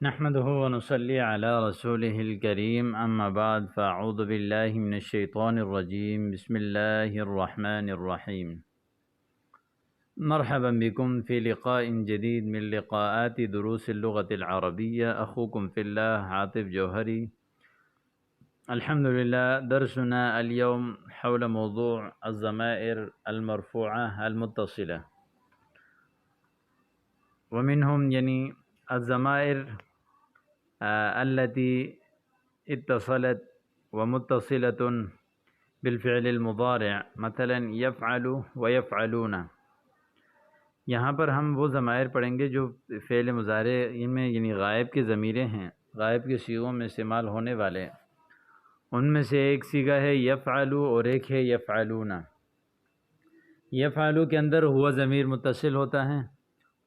نحمده ونصلي على رسوله الكريم أما بعد فأعوذ بالله من الشيطان الرجيم بسم الله الرحمن الرحيم. مرحبا بكم في لقاء جديد من لقاءات دروس اللغة العربية. أخوكم في الله عاطف جوهري. الحمد لله، درسنا اليوم حول موضوع الضمائر المرفوعة المتصلة، ومنهم الضمائر التي اتصلت ومتصلة بالفعل المضارع، مثلا يفعل ويفعلون. یہاں پر ہم وہ ضمائر پڑھیں گے جو فعل مضارع ان میں غائب کے ضمیریں ہیں، غائب کے صیغوں میں استعمال ہونے والے. ان میں سے ایک صیغہ ہے یفعلو اور ایک ہے یفعلون. یفعلو کے اندر ہوا ضمیر متصل ہوتا ہے،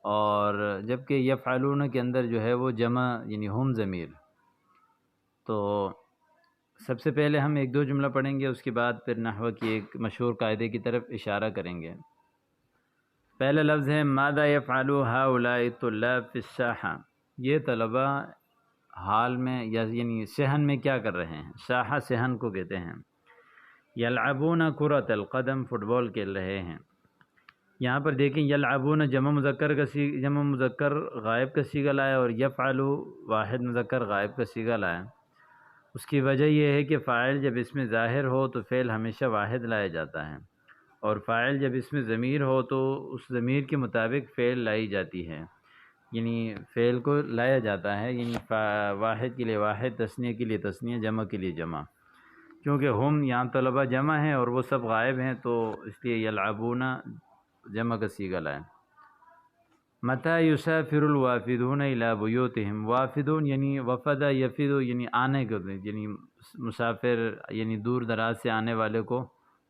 اور جبکہ یفعلون کے اندر جو ہے وہ جمع ہم ضمیر. تو سب سے پہلے ہم ایک دو جملہ پڑھیں گے، اس کے بعد پھر نحو کی ایک مشہور قاعدے کی طرف اشارہ کریں گے. پہلا لفظ ہے ماذا یفعل ہؤلاء الطلاب فی الساحہ. یہ طلبہ حال میں صحن میں کیا کر رہے ہیں؟ ساحہ صحن کو کہتے ہیں. یلعبون کرۃ القدم، فٹ بال کھیل رہے ہیں. یہاں پر دیکھیں یلعبون جمع مذکر غائب کا صیغہ لایا، اور یفعلو واحد مذکر غائب کا صیغہ لایا. اس کی وجہ یہ ہے کہ فاعل جب اس میں ظاہر ہو تو فعل ہمیشہ واحد لایا جاتا ہے، اور فاعل جب اس میں ضمیر ہو تو اس ضمیر کے مطابق فعل لائی جاتی ہے، فعل کو لایا جاتا ہے، واحد کے لیے واحد، تثنیہ کے لیے تثنیہ، جمع کے لیے جمع. کیونکہ ہم یہاں طلبہ جمع ہیں اور وہ سب غائب ہیں، تو اس لیے یلعبون جمع کا صیغہ لائیں. متى يسافر الوافدون الى بيوتهم. وافدون وفد یفد آنے کو، مسافر دور دراز سے آنے والے کو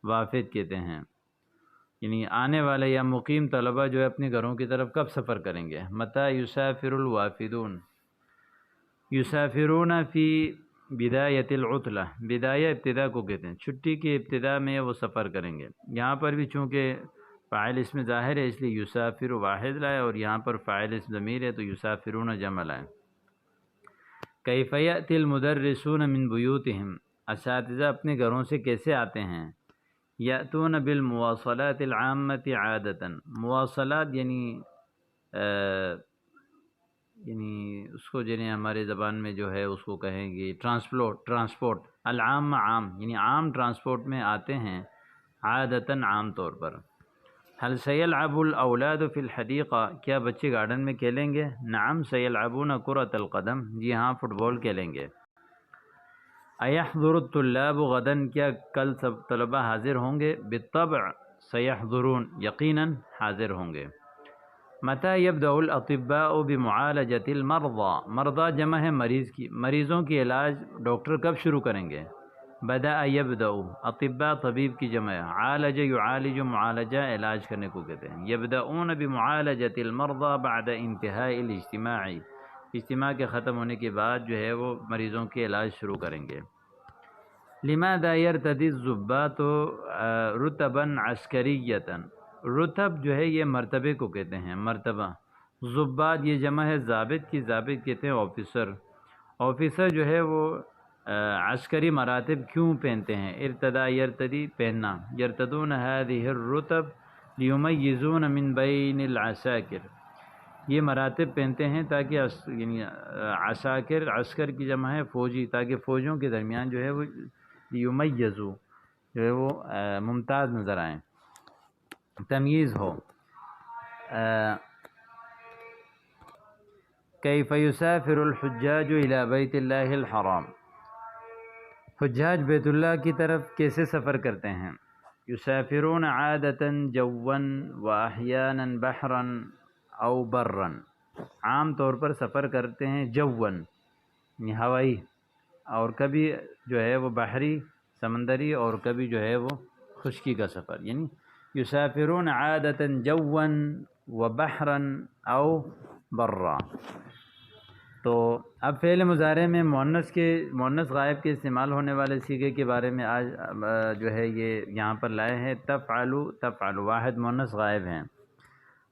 وافد کہتے ہیں. آنے والے یا مقیم طلبہ جو ہے اپنے گھروں کی طرف کب سفر کریں گے؟ متى يسافر الوافدون. یسافرون فی بدایت العطلہ. بدایہ ابتدا کو کہتے ہیں، چھٹی کی ابتدا میں وہ سفر کریں گے. یہاں پر بھی چونکہ فاعل اس میں ظاہر ہے اس لیے یسافر واحد لائے، اور یہاں پر فاعل اس ضمیر ہے تو یسافرون جمع لائے. کیف یأتی المدرسون من بیوتہم. اساتذہ اپنے گھروں سے کیسے آتے ہیں؟ یأتون بالمواصلات العامة عادتا. مواصلات اس کو ہمارے زبان میں جو ہے اس کو کہیں گے ٹرانسپورٹ. العام عام، عام ٹرانسپورٹ میں آتے ہیں، عادتاً عام طور پر. هل سيلعب الاولاد في الحديقة. کیا بچے گارڈن میں کھیلیں گے؟ نعم سيلعبون كرة القدم. جی ہاں، فٹ بال کھیلیں گے. ايحضر الطلاب غدا. کیا کل سب طلبہ حاضر ہوں گے؟ بالطبع سيحضرون، یقیناً حاضر ہوں گے. متى يبدأ الاطباء بمعالجة المرضى. مرضى جمع ہے مریض کی، مریضوں کی علاج ڈاکٹر کب شروع کریں گے؟ بدأ یبدأ. اطباء طبیب کی جمع ہے، عالج یعالج معالجہ علاج کرنے کو کہتے ہیں. یبدأون بمعالجة المرضى بعد انتہاء الاجتماع. اجتماع کے ختم ہونے کے بعد جو ہے وہ مریضوں کے علاج شروع کریں گے. لماذا يرتدي الضباط رتبا عسکریة. رتب جو ہے یہ مرتبے کو کہتے ہیں، مرتبہ. ضباط یہ جمع ہے ضابط کی، ضابط کہتے ہیں آفیسر. آفیسر جو ہے وہ عسکری مراتب کیوں پہنتے ہیں؟ ارتدا یرتدی پہننا. یرتدون هذه الرتب لیمیزون من بین العساکر. یہ مراتب پہنتے ہیں تاکہ عساکر، عسکر کی جمع ہے فوجی، تاکہ فوجوں کے درمیان جو ہے وہ لیمیزو جو ہے وہ ممتاز نظر آئیں، تمییز ہو. کیف یسافر الحجاج الی بیت اللہ الحرام. حجاج بیت اللہ کی طرف کیسے سفر کرتے ہیں؟ یسافرون عادتا جوا واحیانا بحرا او برا. عام طور پر سفر کرتے ہیں جون ہوائی، اور کبھی جو ہے وہ بحری سمندری، اور کبھی جو ہے وہ خشکی کا سفر. یسافرون عادتا جوا وبحرا او برا. تو اب فعل مضارع میں مؤنث غائب کے استعمال ہونے والے صیغے کے بارے میں آج جو ہے یہ یہاں پر لائے ہیں. تفعلو، تفعل واحد مؤنث غائب ہیں.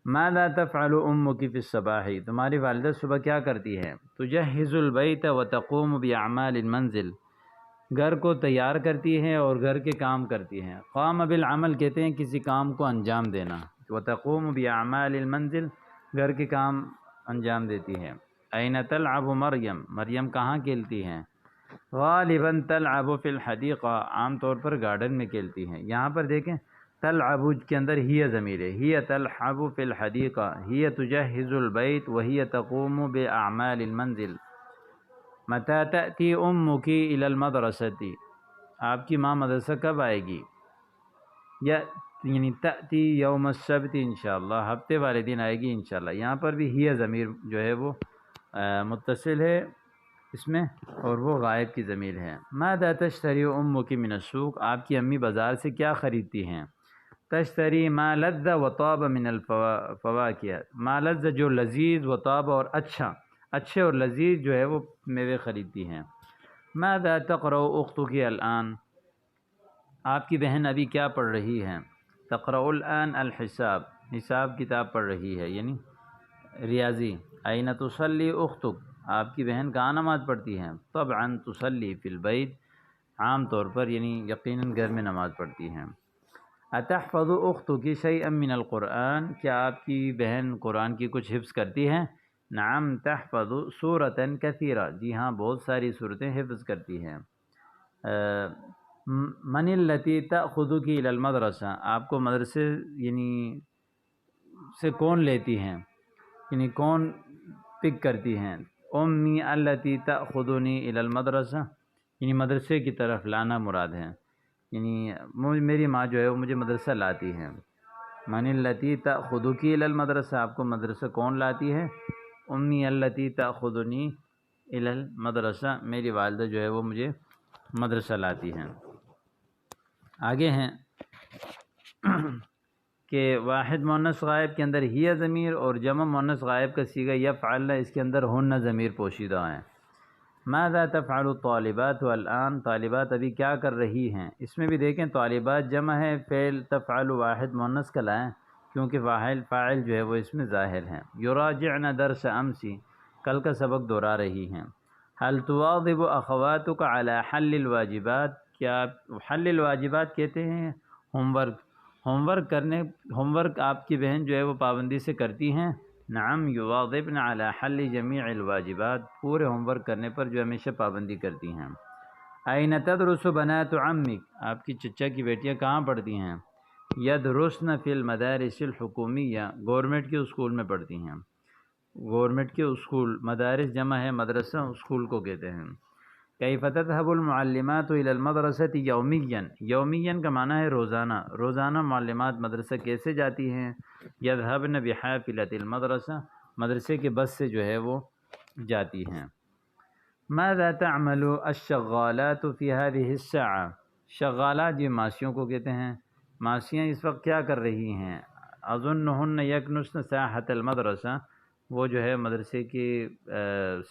ماذا تفعل امک فی الصباح، تمہاری والدہ صبح کیا کرتی ہے؟ تجہز البیت وتقوم باعمال المنزل، گھر کو تیار کرتی ہے اور گھر کے کام کرتی ہیں۔ قام بالعمل کہتے ہیں کسی کام کو انجام دینا، وتقوم باعمال المنزل گھر کے کام انجام دیتی ہے۔ این تلعب مریم، مریم کہاں کھیلتی ہیں؟ غالباً تلعب فی الحدیقہ، عام طور پر گارڈن میں کھیلتی ہیں۔ یہاں پر دیکھیں تلعب کے اندر ہی ضمیر ہے، ہی تلعب فی الحدیقہ، ہی تجہز البیت وہی تقوم باعمال المنزل۔ متی تأتی امک الی المدرسۃ، آپ کی ماں مدرسہ کب آئے گی؟ یعنی تأتی یوم السبت انشاءاللہ، ہفتے والے دن آئے گی انشاءاللہ۔ یہاں پر بھی ہی ضمیر جو ہے وہ متصل ہے اس میں، اور وہ غائب کی ضمیر ہے۔ ماذا تشتری امک من السوق، آپ کی امی بازار سے کیا خریدتی ہیں؟ تشتری ما لذ و طاب من الفواکہ، ما لذ جو لذیذ، و طاب اور اچھے اور لذیذ جو ہے وہ میوے خریدتی ہیں۔ ماذا تقرأ اختک الآن، آپ کی بہن ابھی کیا پڑھ رہی ہے؟ تقرأ الآن الحساب، حساب کتاب پڑھ رہی ہے یعنی ریاضی۔ این تصلی اختک، آپ کی بہن کہاں نماز پڑھتی ہیں؟ طبعا تصلی فی البیت، عام طور پر یعنی یقیناً گھر میں نماز پڑھتی ہیں۔ اتحفظ اختک شیئا من القرآن، کیا آپ کی بہن قرآن کی کچھ حفظ کرتی ہے؟ نعم تحفظ سورۃ کثیرہ، جی ہاں بہت ساری صورتیں حفظ کرتی ہیں۔ من التی تأخذک الی المدرسہ، آپ کو مدرسے یعنی سے کون لیتی ہیں، یعنی کون پک کرتی ہیں؟ امی التی تأخذنی الی المدرسہ، یعنی مدرسے کی طرف لانا مراد ہے، یعنی میری ماں جو ہے وہ مجھے مدرسہ لاتی ہے۔ من التی تأخذک الی المدرسہ، آپ کو مدرسہ کون لاتی ہے؟ امی التی تأخذنی الی المدرسہ، میری والدہ جو ہے وہ مجھے مدرسہ لاتی ہیں۔ آگے ہیں کہ واحد مؤنث غائب کے اندر ہی ضمیر، اور جمع مؤنث غائب کا صیغہ یفعلن، اس کے اندر ہن ضمیر پوشیدہ ہیں۔ ماذا تفعل الطالبات الآن، طالبات ابھی کیا کر رہی ہیں؟ اس میں بھی دیکھیں طالبات جمع ہے، فعل تفعل واحد مؤنث کا لائیں کیونکہ فاعل جو ہے وہ اس میں ظاہر ہے۔ یراجعن درس امس، کل کا سبق دہرا رہی ہیں۔ هل تواظب اخواتک علی حل الواجبات، کیا حل الواجبات کہتے ہیں ہوم ورک آپ کی بہن جو ہے وہ پابندی سے کرتی ہیں؟ نعم یواظبن علی حل جمیع الواجبات، پورے ہوم ورک کرنے پر جو ہمیشہ پابندی کرتی ہیں۔ این تدرس بنات عمک، آپ کی چچا کی بیٹیاں کہاں پڑھتی ہیں؟ یدرسن فی المدارس الحکومیہ، گورنمنٹ کے اسکول میں پڑھتی ہیں۔ گورنمنٹ کے اسکول، مدارس جمع ہے مدرسہ، اسکول کو کہتے ہیں۔ کیف تذهب المعلمات الى المدرسة یومیا، یومیا کا معنی ہے روزانہ، روزانہ معلمات مدرسہ کیسے جاتی ہیں؟ یذهبن بحافلة المدرسہ، مدرسے کے بس سے جو ہے وہ جاتی ہیں۔ ماذا تعمل الشغالات في هذه الساعة، شغالات یہ ماسیوں کو کہتے ہیں، ماسیاں اس وقت کیا کر رہی ہیں؟ اظنهن یکنسن ساحة المدرسہ، وہ جو ہے مدرسے کی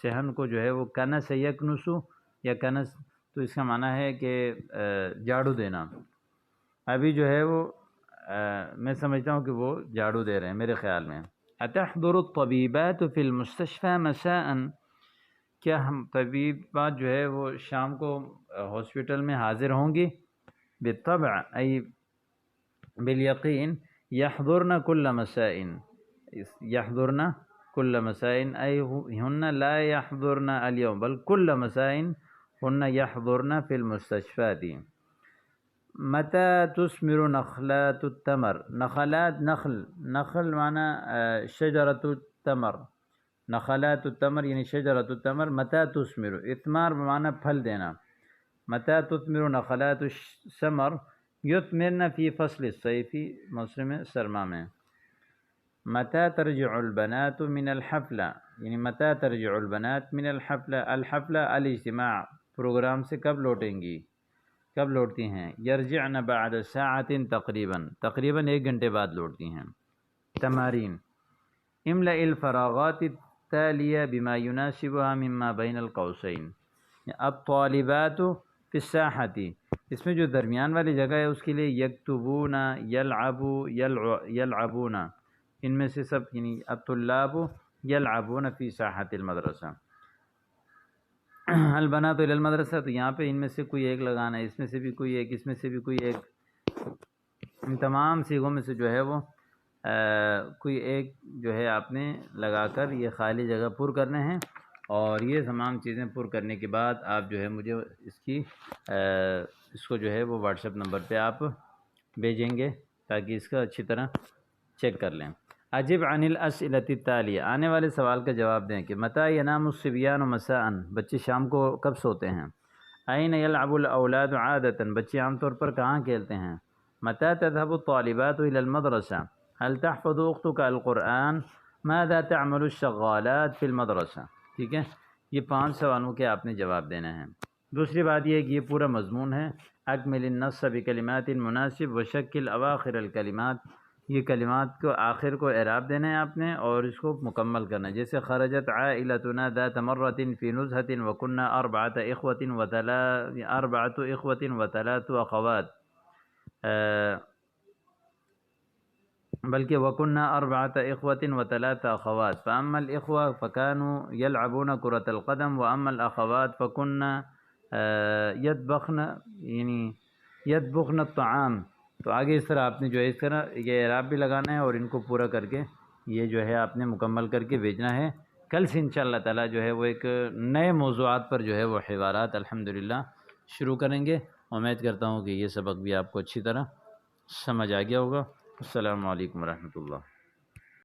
صحن کو جو ہے وہ کنس یکنسو یا کنس، تو اس کا معنی ہے کہ جھاڑو دینا۔ ابھی جو ہے وہ میں سمجھتا ہوں کہ وہ جھاڑو دے رہے ہیں میرے خیال میں۔ اتحضر الطبیبات فی المستشفى مساء، کیا ہم طبیبات جو ہے وہ شام کو ہاسپٹل میں حاضر ہوں گی؟ بالطبع ای بالیقین، یحضرن کل مساء، یحضرن کل مساء ای ہن لا یحضرن اليوم بل کل مساء ہن یحضرن فی المستشفیات۔ متی تثمر نخلات التمر، نخلات نخل معنی شجرۃ التمر، نخلات التمر یعنی شجرۃ التمر۔ متی تثمر، اثمار بمعنی پھل دینا۔ متی تثمر نخلات الثمر، یثمرن فی فصل الصیف، موسم سرما میں۔ متی ترجع البنات من الحفلہ، یعنی متی ترجع البنات من الحفلہ، الحفلہ الاجتماع، پروگرام سے کب لوٹیں گی، کب لوٹتی ہیں؟ یرجعن بعد ساعة تقریباً 1 گھنٹے بعد لوٹتی ہیں۔ تمارین، املأ الفراغات التالیہ بما يناسبها مما بین القوسین۔ الطالبات فی الساحة، اس میں جو درمیان والی جگہ ہے اس کے لیے یکتبون، یلعبون، ان میں سے سب یعنی الطلاب یلعبون فی ساحۃ المدرسہ، البنات الی المدرسہ، تو یہاں پہ ان میں سے کوئی ایک لگانا ہے، اس میں سے بھی کوئی ایک، اس میں سے بھی کوئی ایک، ان تمام صیغوں میں سے جو ہے وہ کوئی ایک جو ہے آپ نے لگا کر یہ خالی جگہ پر کرنے ہیں، اور یہ تمام چیزیں پر کرنے کے بعد آپ جو ہے مجھے اس کو جو ہے وہ واٹس ایپ نمبر پہ آپ بھیجیں گے تاکہ اس کا اچھی طرح چیک کر لیں۔ اجب عن الاسئلۃ التالیہ، آنے والے سوال کا جواب دیں کہ متى ینام الصبیان مساء، بچے شام کو کب سوتے ہیں؟ این یلعب الاولاد عادۃ، بچے عام طور پر کہاں کھیلتے ہیں؟ متى تذهب الطالبات الى المدرسہ؟ هل تحفظ اختك القرآن؟ ماذا تعمل الشغالات في المدرسہ؟ ٹھیک ہے، یہ 5 سوالوں کے آپ نے جواب دینا ہے۔ دوسری بات یہ ہے کہ یہ پورا مضمون ہے، اکمل النص بکلمات مناسب وشکل اواخر الکلمات، یہ کلمات کو آخر کو اعراب دینا ہے آپ نے اور اس کو مکمل کرنا ہے، جیسے خرجت عائلتنا ذات مرۃ فی نزہۃ وکنا اربعۃ اخوۃ وثلاث اخوات، بلکہ وکنا اربعۃ اخوۃ وثلاث اخوات، فاما الاخوہ فکانوا یلعبون کرۃ القدم واما الاخوات فکنا یطبخن یعنی یطبخن الطعام۔ تو آگے اس طرح آپ نے جو ہے اس طرح یہ اعراب بھی لگانا ہے اور ان کو پورا کر کے یہ جو ہے آپ نے مکمل کر کے بھیجنا ہے۔ کل سے انشاءاللہ تعالی جو ہے وہ ایک نئے موضوعات پر جو ہے وہ حوارات الحمدللہ شروع کریں گے۔ امید کرتا ہوں کہ یہ سبق بھی آپ کو اچھی طرح سمجھ آ گیا ہوگا۔ السلام علیکم ورحمۃ اللہ۔